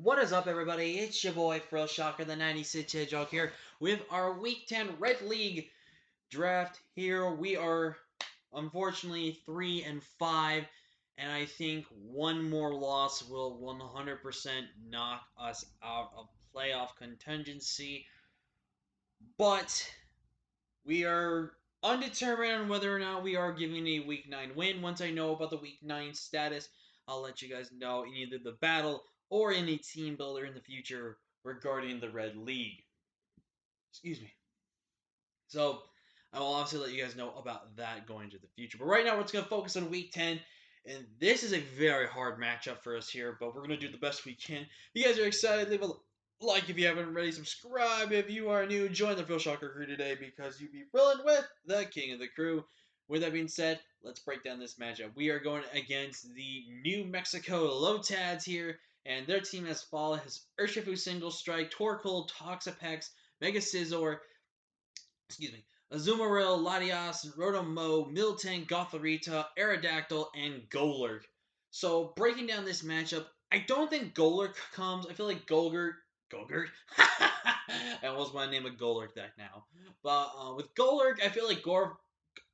What is up, everybody? It's your boy Frill Shocker, the 96 Hedgehog here with our Week 10 Red League draft. Here we are, unfortunately, 3-5, and I think one more loss will 100% knock us out of playoff contingency. But we are undetermined on whether or not we are giving a Week 9 win. Once I know about the Week 9 status, I'll let you guys know in either the battle or in a team builder in the future regarding the Red League. Excuse me. So I will obviously let you guys know about that going into the future. But right now, we're just going to focus on Week 10. And this is a very hard matchup for us here, but we're going to do the best we can. If you guys are excited, leave a like if you haven't already, subscribe if you are new, join the Phil Shocker crew today because you'll be rolling with the king of the crew. With that being said, let's break down this matchup. We are going against the New Mexico Lotads here, and their team as follows: has Urshifu Single Strike, Torkoal, Toxapex, Mega Scizor, excuse me, Azumarill, Latias, Rotomo, Miltank, Gothorita, Aerodactyl, and Golurk. So breaking down this matchup, I don't think Golurk comes. I feel like Golgurt. I almost want to name a Golurk deck now. But with Golurk, I feel like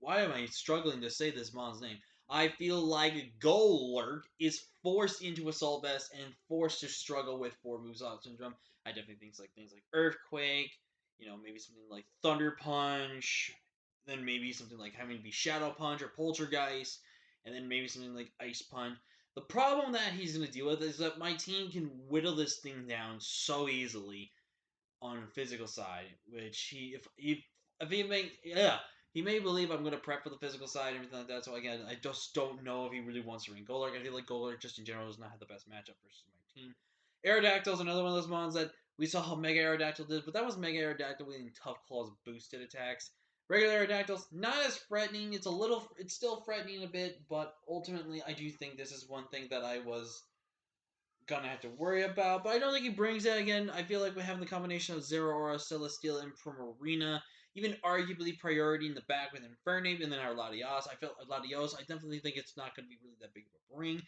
Why am I struggling to say this mon's name? I feel like Golurk is forced into Assault Vest and forced to struggle with 4 moves off syndrome. I definitely think things like Earthquake, maybe something like Thunder Punch, then maybe something like having to be Shadow Punch or Poltergeist, and then maybe something like Ice Punch. The problem that he's going to deal with is that my team can whittle this thing down so easily on the physical side, which if he he may believe I'm going to prep for the physical side and everything like that. So again, I just don't know if he really wants to ring Golurk. I feel like Golurk just in general does not have the best matchup versus my team. Aerodactyl is another one of those mons that we saw how Mega Aerodactyl did, but that was Mega Aerodactyl with Tough Claws boosted attacks. Regular Aerodactyl's not as threatening. It's still threatening a bit, but ultimately I do think this is one thing that I was gonna have to worry about. But I don't think he brings that again. I feel like we have the combination of Zero Aura, Celesteela, and Primarina. Even arguably priority in the back with Infernape and then our Latios. I definitely think it's not going to be really that big of a bring.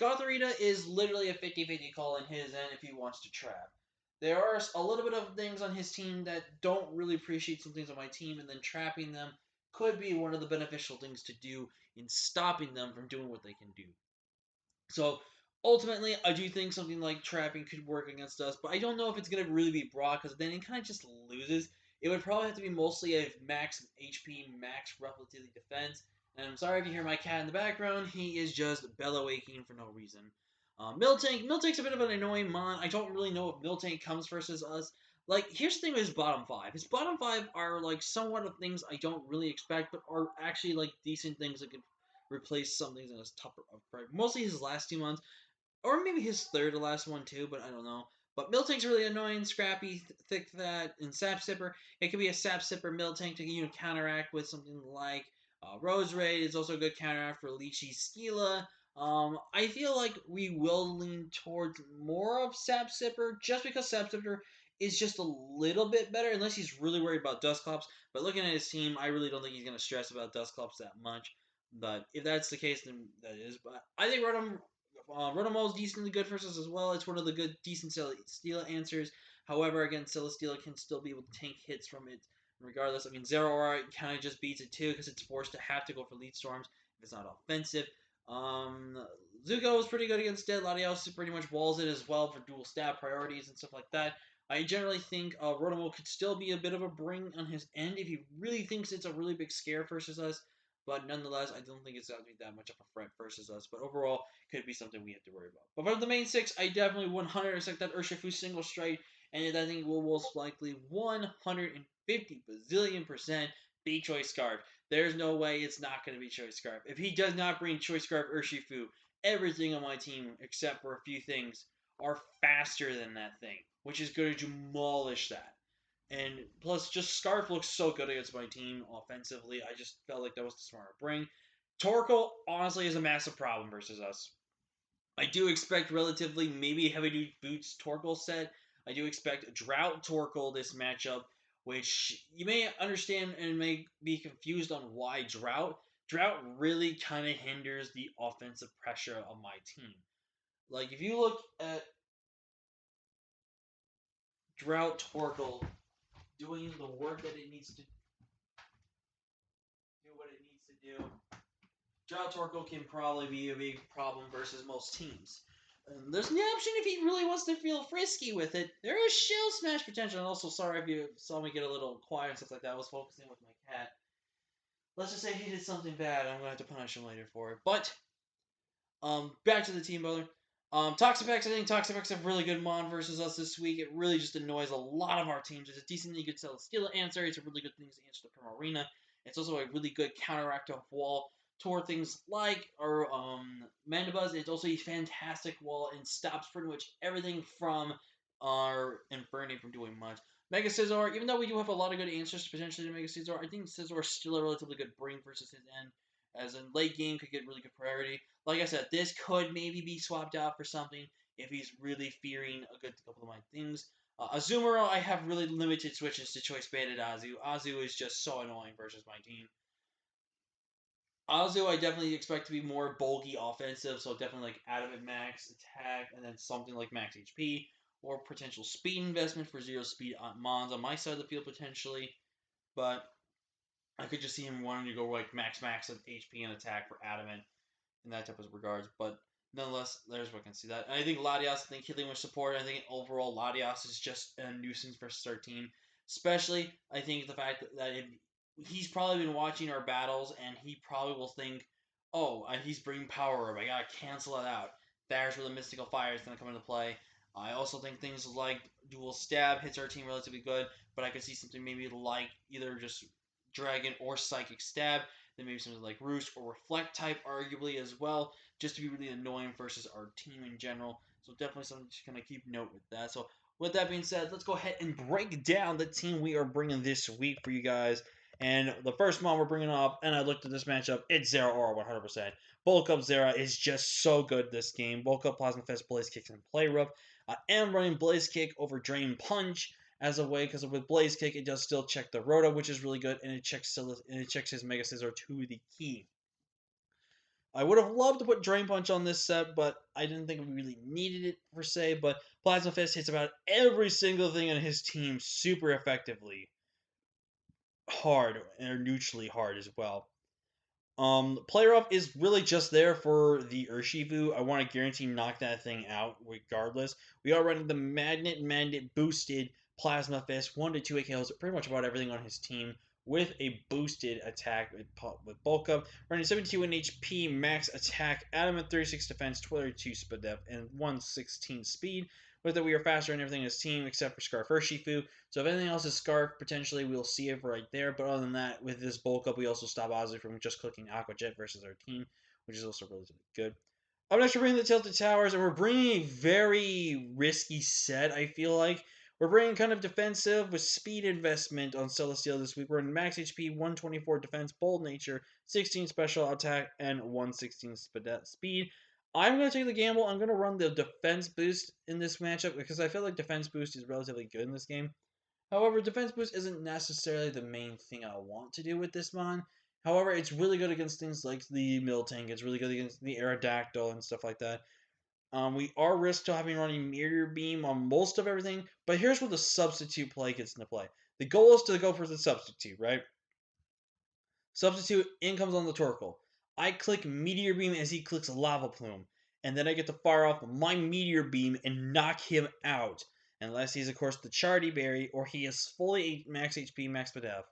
Gothorita is literally a 50-50 call in his end if he wants to trap. There are a little bit of things on his team that don't really appreciate some things on my team, and then trapping them could be one of the beneficial things to do in stopping them from doing what they can do. So ultimately, I do think something like trapping could work against us, but I don't know if it's going to really be broad because then it kind of just loses. It would probably have to be mostly a max HP, max relatively defense. And I'm sorry if you hear my cat in the background. He is just bellowing for no reason. Miltank's a bit of an annoying mon. I don't really know if Miltank comes versus us. Like, here's the thing with his bottom 5. His bottom 5 are, like, somewhat of things I don't really expect, but are actually, like, decent things that could replace some things in his top right. Mostly his last 2 months, or maybe his third to last one too, but I don't know. But Miltank's really annoying, scrappy, thick that, and Sap Sipper. It could be a Sap Sipper Miltank to counteract with something like Rose Raid is also a good counteract for Lychee Skila. I feel like we will lean towards more of Sap Sipper just because Sap Sipper is just a little bit better, unless he's really worried about Dusclops. But looking at his team, I really don't think he's going to stress about Dusclops that much. But if that's the case, then that is. But I think Rotomo is decently good for us as well. It's one of the good, decent Celesteela answers. However, again, Celesteela can still be able to tank hits from it regardless. I mean, Zero Aura kind of just beats it too because it's forced to have to go for lead storms if it's not offensive. Zuko is pretty good against it. Latios pretty much walls it as well for dual stab priorities and stuff like that. I generally think Rotomo could still be a bit of a bring on his end if he really thinks it's a really big scare versus us. But nonetheless, I don't think it's going to be that much of a threat versus us. But overall, could be something we have to worry about. But for the main 6, I definitely 100% that Urshifu single strike. And I think will most likely 150 bazillion percent be Choice Scarf. There's no way it's not going to be Choice Scarf. If he does not bring Choice Scarf Urshifu, everything on my team, except for a few things, are faster than that thing, which is going to demolish that. And plus, just Scarf looks so good against my team offensively. I just felt like that was the smarter bring. Torkoal, honestly, is a massive problem versus us. I do expect relatively maybe heavy duty boots Torkoal set. I do expect Drought Torkoal this matchup, which you may understand and may be confused on why Drought. Drought really kind of hinders the offensive pressure of my team. Like, if you look at Drought Torkoal doing the work that it needs to do what it needs to do. Drought Torkoal can probably be a big problem versus most teams. And there's an option if he really wants to feel frisky with it. There is Shell Smash potential. And also, sorry if you saw me get a little quiet and stuff like that. I was focusing with my cat. Let's just say he did something bad. I'm going to have to punish him later for it. But, back to the Teambuilder. Toxapex, I think Toxapex have really good mon versus us this week. It really just annoys a lot of our teams. It's a decently good Celesteela answer. It's a really good thing to answer the Primarina. It's also a really good counteractive wall toward things like our Mandibuzz. It's also a fantastic wall and stops pretty much everything from our Infernape from doing much. Mega Scizor, even though we do have a lot of good answers potentially to Mega Scizor, I think Scizor is still a relatively good bring versus his end. As in late game could get really good priority. Like I said, this could maybe be swapped out for something if he's really fearing a good couple of my things. Azumarill, I have really limited switches to Choice Banded Azu. Azu is just so annoying versus my team. Azu, I definitely expect to be more bulky offensive, so definitely like Adamant Max attack, and then something like Max HP, or potential speed investment for 0 speed on Mons on my side of the field potentially. But I could just see him wanting to go like max of HP and attack for Adamant in that type of regards. But nonetheless, there's where I can see that. And I think Latias, I think healing with support. I think overall Latias is just a nuisance versus our team. Especially, I think the fact that he's probably been watching our battles and he probably will think, oh, he's bringing power up. I gotta cancel it out. There's where the Mystical Fire is gonna come into play. I also think things like Dual Stab hits our team relatively good, but I could see something maybe like either just Dragon or Psychic Stab. Then maybe something like Roost or Reflect type, arguably as well, just to be really annoying versus our team in general. So definitely something to kind of keep note with that. So with that being said, let's go ahead and break down the team we are bringing this week for you guys. And the first one we're bringing up, and I looked at this matchup, it's Zera Aura 100%. Bulk Up Zera is just so good this game. Bulk Up Plasma Fist, Blaze Kick, and Play Rough. I am running Blaze Kick over Drain Punch as a way, because with Blaze Kick it does still check the Rota, which is really good, and it checks his Mega Scizor to the key. I would have loved to put Drain Punch on this set, but I didn't think we really needed it per se. But Plasma Fist hits about every single thing on his team super effectively, hard and neutrally hard as well. Player Up is really just there for the Urshifu. I want to guarantee knock that thing out regardless. We are running the Magnet boosted Plasma Fist, 1 to 2 KOs, pretty much about everything on his team with a boosted attack with Bulk Up. Running 72 in HP, max attack, Adamant 36 defense, 22 speed depth, and 116 speed. With it, we are faster than everything in his team except for Scarf Urshifu. So if anything else is Scarf, potentially we'll see it right there. But other than that, with this Bulk Up, we also stop Ozzy from just clicking Aqua Jet versus our team, which is also relatively good. Up next, we're bringing the Tilted Towers, and we're bringing a very risky set, I feel like. We're bringing kind of defensive with speed investment on Celesteela this week. We're in max HP, 124 defense, bold nature, 16 special attack, and 116 speed. I'm going to take the gamble. I'm going to run the defense boost in this matchup because I feel like defense boost is relatively good in this game. However, defense boost isn't necessarily the main thing I want to do with this mon. However, it's really good against things like the Miltank. It's really good against the Aerodactyl and stuff like that. We are risked to having running Meteor Beam on most of everything, but here's where the substitute play gets into play. The goal is to go for the substitute, right? Substitute, in comes on the Torkoal. I click Meteor Beam as he clicks Lava Plume, and then I get to fire off my Meteor Beam and knock him out. Unless he's, of course, the Chardy Berry, or he is fully max HP, max Padef,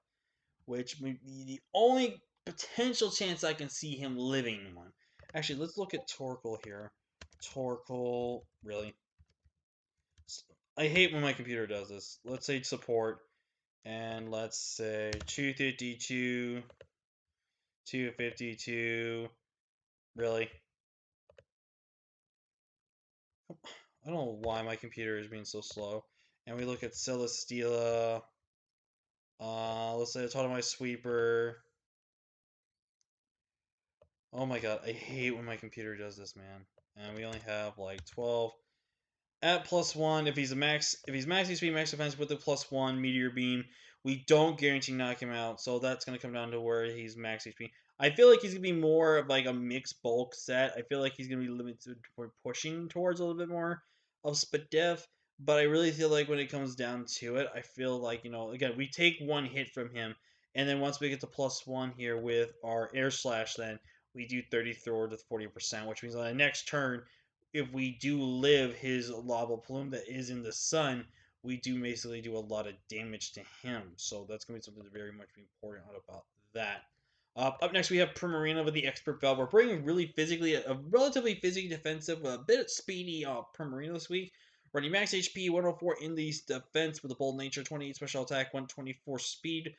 which may be the only potential chance I can see him living one. Actually, let's look at Torkoal here. Torkoal, really? I hate when my computer does this. Let's say support, and let's say 252, 252. Really? I don't know why my computer is being so slow. And we look at Celesteela. Let's say Autotomize Sweeper. Oh my god, I hate when my computer does this, man. And we only have like 12. At +1, if he's max HP, max defense with the +1 Meteor Beam, we don't guarantee knock him out. So that's gonna come down to where he's max HP. I feel like he's gonna be more of like a mixed bulk set. I feel like he's gonna be limited for pushing towards a little bit more of Spadef. But I really feel like when it comes down to it, I feel like, again, we take one hit from him, and then once we get to +1 here with our air slash, then we do 34 to 40%, which means on the next turn, if we do live his lava plume that is in the sun, we do basically do a lot of damage to him. So that's going to be something to very much be important about that. Up next, we have Primarina with the Expert Bell. We're bringing really physically, a relatively physically defensive, a bit speedy Primarina this week. Running max HP, 104 in the defense with a bold nature, 28 special attack, 124 speed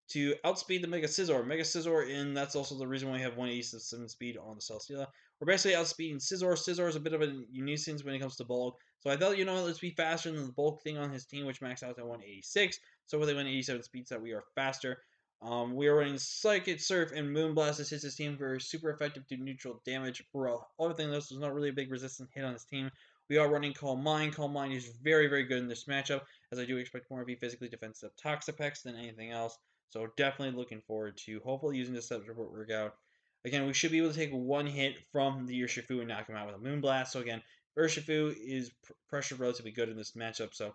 to outspeed the Mega Scizor. Mega Scizor, and that's also the reason why we have 187 speed on the Celesteela. We're basically outspeeding Scizor. Scizor is a bit of a nuisance when it comes to bulk. So I thought, let's be faster than the bulk thing on his team, which maxed out at 186. So with a 187 speed set, we are faster. We are running Psychic Surf and Moonblast. This hits his team for super effective to neutral damage. For other thing, this was not really a big resistant hit on his team. We are running Calm Mind. Calm Mind is very, very good in this matchup, as I do expect more of a physically defensive Toxapex than anything else. So definitely looking forward to hopefully using this set report workout. Again, we should be able to take one hit from the Urshifu and knock him out with a Moonblast. So again, Urshifu is pressure relatively good in this matchup. So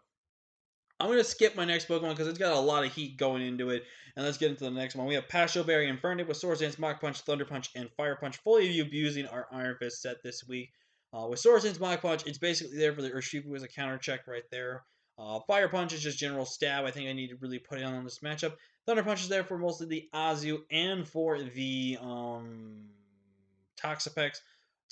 I'm going to skip my next Pokemon because it's got a lot of heat going into it. And let's get into the next one. We have Pasho Berry and Fernet with Swords Dance, Mach Punch, Thunder Punch, and Fire Punch, fully abusing our Iron Fist set this week. With Swords Dance, Mach Punch, it's basically there for the Urshifu as a counter check right there. Fire Punch is just general stab. I think I need to really put it on this matchup. Thunder Punch is there for mostly the Azu and for the Toxapex.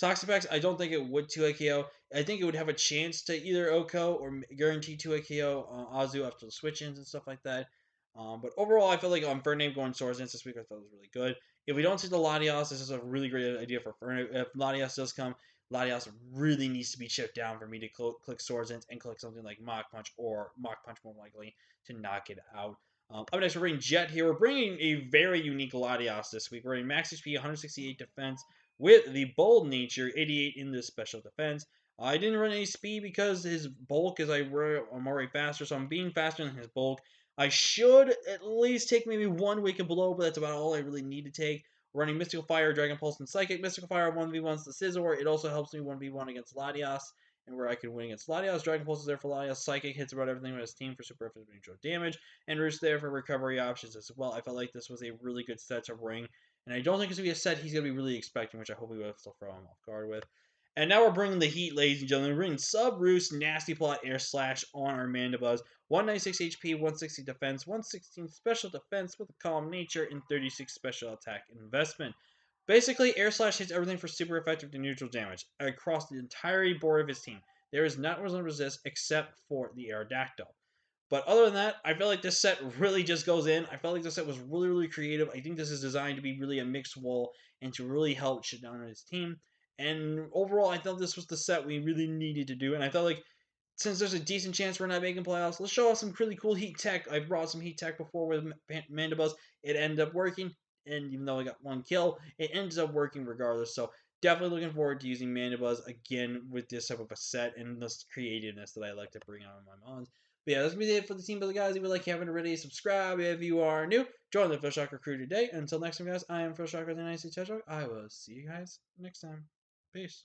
Toxapex, I don't think it would 2 KO. I think it would have a chance to either OHKO or guarantee 2 KO Azu after the switch-ins and stuff like that. But overall, I feel like on Fername going Swords Dance this week, I thought was really good. If we don't see the Latios, this is a really great idea for Fername. If Latios does come, Latios really needs to be chipped down for me to click Swords Dance and click something like Mach Punch or Mach Punch more likely to knock it out. Up next, we're bringing Jet here. We're bringing a very unique Latios this week. We're bringing max HP, 168 defense, with the bold nature, 88 in the special defense. I didn't run any speed because his bulk is I'm already faster, so I'm being faster than his bulk. I should at least take maybe one Wicked Blow, but that's about all I really need to take. Running Mystical Fire, Dragon Pulse, and Psychic. Mystical Fire 1v1s the Scizor. It also helps me 1v1 against Latias, and where I can win against Latias. Dragon Pulse is there for Latias. Psychic hits about everything with his team for super effective neutral damage, and Root's there for recovery options as well. I felt like this was a really good set to bring, and I don't think it's going to be a set he's going to be really expecting, which I hope we will still throw him off guard with. And now we're bringing the heat, ladies and gentlemen. We're bringing Sub Roost, Nasty Plot, Air Slash on our Mandibuzz. 196 HP, 160 defense, 116 special defense with a calm nature, and 36 special attack investment. Basically, Air Slash hits everything for super effective to neutral damage across the entire board of his team. There is not one resist except for the Aerodactyl. But other than that, I feel like this set really just goes in. I felt like this set was really, really creative. I think this is designed to be really a mixed wall and to really help shit down on his team. And overall, I thought this was the set we really needed to do. And I felt like since there's a decent chance we're not making playoffs, let's show off some really cool heat tech. I've brought some heat tech before with Mandibuzz. It ended up working. And even though I got one kill, it ends up working regardless. So definitely looking forward to using Mandibuzz again with this type of a set and this creativeness that I like to bring out in my mons. But yeah, that's going to be it for the team builder, guys. If you like, haven't already, subscribe. If you are new, join the Fish Shocker crew today. Until next time, guys, I am Fish Shocker, the Nice Hedgehog. I will see you guys next time. Peace.